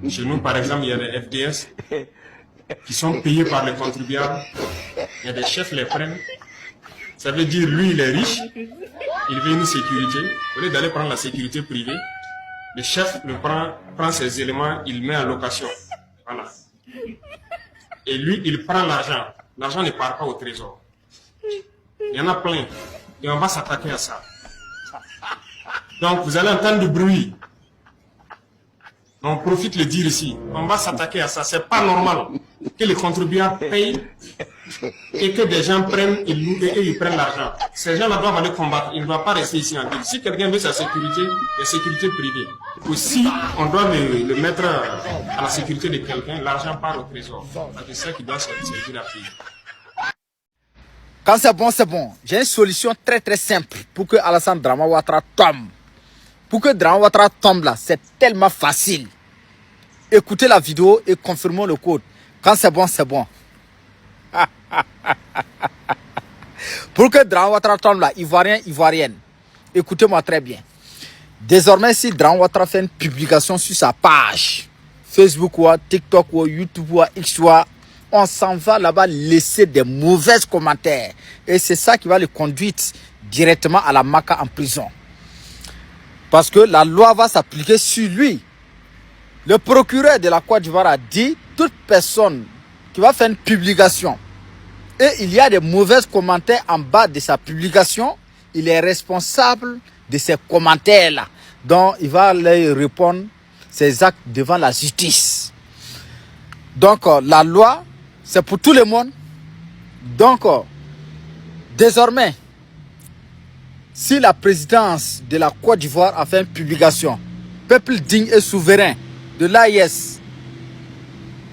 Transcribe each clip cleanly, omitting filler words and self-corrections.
Chez nous, par exemple, il y a des FDS qui sont payés par les contribuables. Il y a des chefs les prennent. Ça veut dire, lui, il est riche. Il veut une sécurité. Au lieu d'aller prendre la sécurité privée, le chef prend ses éléments, il met en location. Voilà. Et lui, il prend l'argent. L'argent ne part pas au trésor. Il y en a plein. Et on va s'attaquer à ça. Donc, vous allez entendre du bruit. On profite de le dire ici. On va s'attaquer à ça. C'est pas normal que les contribuables payent et que des gens prennent, ils prennent l'argent. Ces gens-là doivent aller combattre. Ils ne doivent pas rester ici en ville. Si quelqu'un veut sa sécurité, la sécurité privée. Ou si on doit le mettre à la sécurité de quelqu'un, l'argent part au trésor. C'est ça qui doit servir à payer. Quand c'est bon, c'est bon. J'ai une solution très très simple pour que Alassane Dramane Ouattara tombe. Pour que Dramane Ouattara tombe là, c'est tellement facile. Écoutez la vidéo et confirmons le code. Quand c'est bon, c'est bon. Pour que Dramane Ouattara tombe là, Ivoirien, Ivoirienne, écoutez-moi très bien. Désormais, si Dramane Ouattara fait une publication sur sa page, Facebook ou TikTok ou YouTube ou X ou on s'en va là-bas laisser des mauvais commentaires. Et c'est ça qui va le conduire directement à la Maka en prison. Parce que la loi va s'appliquer sur lui. Le procureur de la Côte d'Ivoire a dit, toute personne qui va faire une publication et il y a des mauvais commentaires en bas de sa publication, il est responsable de ces commentaires-là. Donc, il va leur répondre ses actes devant la justice. Donc, la loi, c'est pour tout le monde. Donc, désormais, si la présidence de la Côte d'Ivoire a fait une publication, peuple digne et souverain de l'AIS,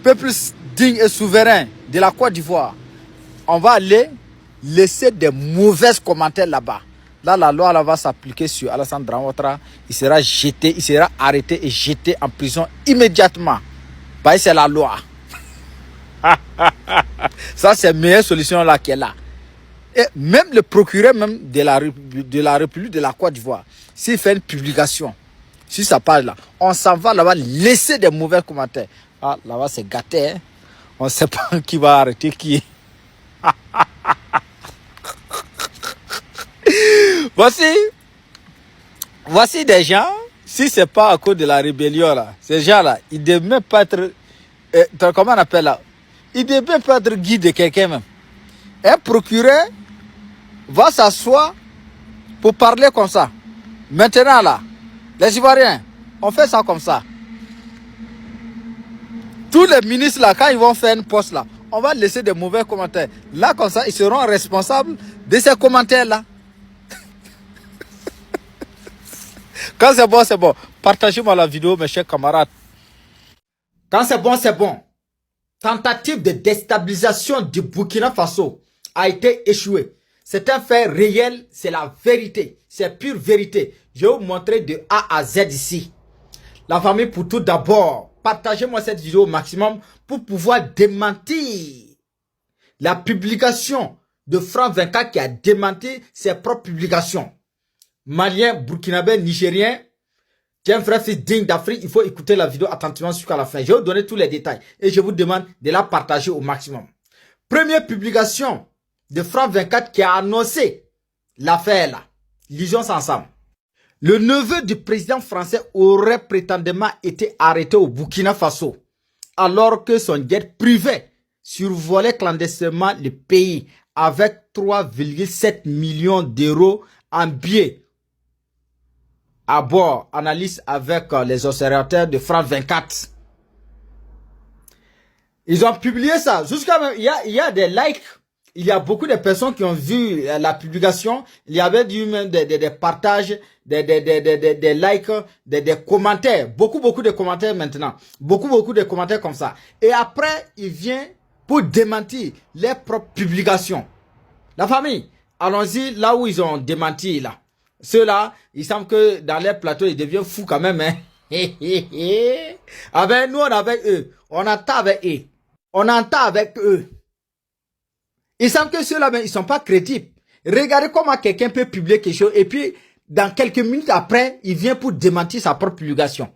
peuple digne et souverain de la Côte d'Ivoire, on va aller laisser des mauvais commentaires là-bas. Là, la loi là, va s'appliquer sur Alassane Dramane Ouattara. Il sera jeté, il sera arrêté et jeté en prison immédiatement. Bah, c'est la loi. Ça, c'est la meilleure solution là qui est là. Et même le procureur même de la République de la Côte d'Ivoire, s'il fait une publication sur sa page là, on s'en va là-bas laisser des mauvais commentaires. Ah, là-bas c'est gâté. Hein? On ne sait pas qui va arrêter qui. Voici des gens, si ce n'est pas à cause de la rébellion là, ces gens là, ils ne devaient même pas être, comment on appelle là, ils ne devaient même pas être guide de quelqu'un même. Un procureur va s'asseoir pour parler comme ça. Maintenant là, les Ivoiriens, on fait ça comme ça. Tous les ministres là, quand ils vont faire une poste là, on va laisser des mauvais commentaires. Là comme ça, ils seront responsables de ces commentaires là. Quand c'est bon, c'est bon. Partagez-moi la vidéo, mes chers camarades. Quand c'est bon, c'est bon. Tentative de déstabilisation du Burkina Faso a été échouée. C'est un fait réel, c'est la vérité. C'est pure vérité. Je vais vous montrer de A à Z ici. La famille, pour tout d'abord, partagez-moi cette vidéo au maximum pour pouvoir démentir la publication de France 24 qui a démenti ses propres publications. Malien, Burkinabé, Nigérien, tu es un frère fils digne d'Afrique, il faut écouter la vidéo attentivement jusqu'à la fin. Je vais vous donner tous les détails et je vous demande de la partager au maximum. Première publication de France 24 qui a annoncé l'affaire là. Lisons ça ensemble. Le neveu du président français aurait prétendument été arrêté au Burkina Faso alors que son jet privé survolait clandestinement le pays avec 3,7 millions d'euros en billets à bord. Analyse avec les observateurs de France 24. Ils ont publié ça. Jusqu'à même, il y a des likes. Il y a beaucoup de personnes qui ont vu la publication. Il y avait du même des partages, des likes, des commentaires. Beaucoup de commentaires maintenant. Beaucoup de commentaires comme ça. Et après, il vient pour démentir les propres publications. La famille, allons-y là où ils ont démenti là. Ceux-là, il semble que dans les plateaux, ils deviennent fous quand même. Hein? Avec nous, on est avec eux. On entend avec eux. On entend avec eux. Il semble que ceux-là, ils ne sont pas crédibles. Regardez comment quelqu'un peut publier quelque chose et puis, dans quelques minutes après, il vient pour démentir sa propre publication.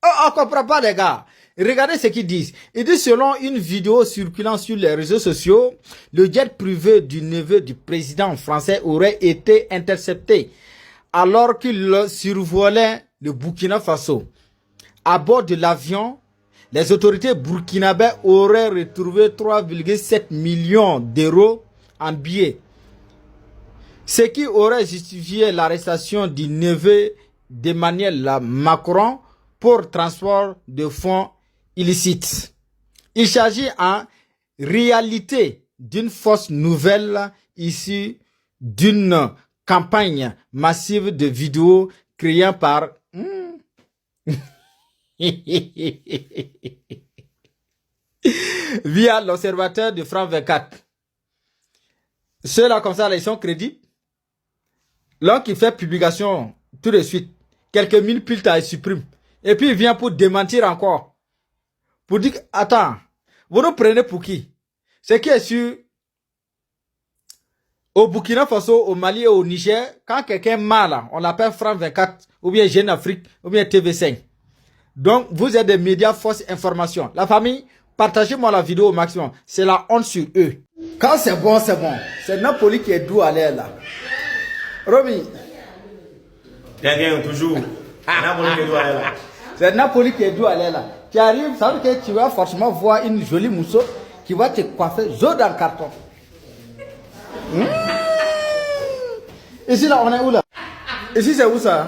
Oh, on ne comprend pas, les gars. Regardez ce qu'ils disent. Ils disent selon une vidéo circulant sur les réseaux sociaux, le jet privé du neveu du président français aurait été intercepté alors qu'il survolait le Burkina Faso. À bord de l'avion, les autorités burkinabées auraient retrouvé 3,7 millions d'euros en billets, ce qui aurait justifié l'arrestation du neveu d'Emmanuel Macron pour transport de fonds illicites. Il s'agit en réalité d'une fausse nouvelle issue d'une campagne massive de vidéos créée par via l'observateur de France 24. Ceux-là comme ça, ils sont crédibles. L'homme qui fait publication tout de suite, quelques mille piles, il supprime. Et puis il vient pour démentir encore. Pour dire, attends, vous nous prenez pour qui? C'est qui est sûr, au Burkina Faso, au Mali et au Niger, quand quelqu'un est mal, on l'appelle France 24, ou bien Jeune Afrique, ou bien TV5. Donc, vous êtes des médias fausses informations. La famille, partagez-moi la vidéo au maximum. C'est la honte sur eux. Quand c'est bon, c'est bon. C'est Napoli qui est doux à l'air là. Romy. Bien, toujours. Napoli qui est doux à l'air là. C'est Napoli qui est doux à l'air là. Tu arrives, ça veut dire que tu vas forcément voir une jolie mousseau qui va te coiffer zo dans le carton. Ici là, on est où là? Ici c'est où ça?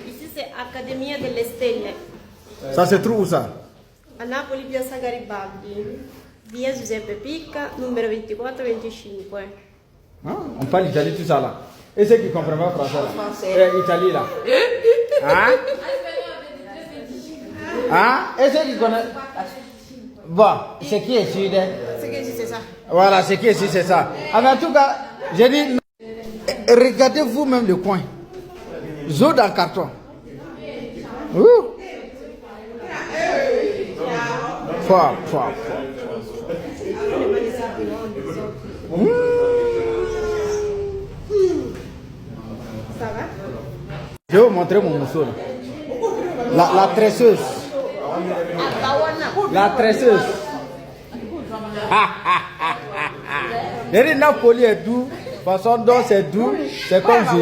Ici c'est Accademia delle Stelle. Ça se trouve où ça? A Napoli, Piazza Garibaldi, via Giuseppe Picca, numero 24-25. Hein? On parle italien tout ça là. Et ceux qui ne comprennent pas français là? Français. Italie là. Hein? Hein? Et ceux qui connaissent. Bon, c'est qui est sûr? C'est que c'est ça. Voilà, c'est qui est sûr, c'est ça. En tout cas, j'ai dit, regardez vous-même le coin. Zo dans le carton. Ouh. Fort. Ça va? Je vais vous montrer mon mousseau là. La tresseuse. La tresseuse. Les Napoli est doux. Façon dont c'est doux, c'est comme je.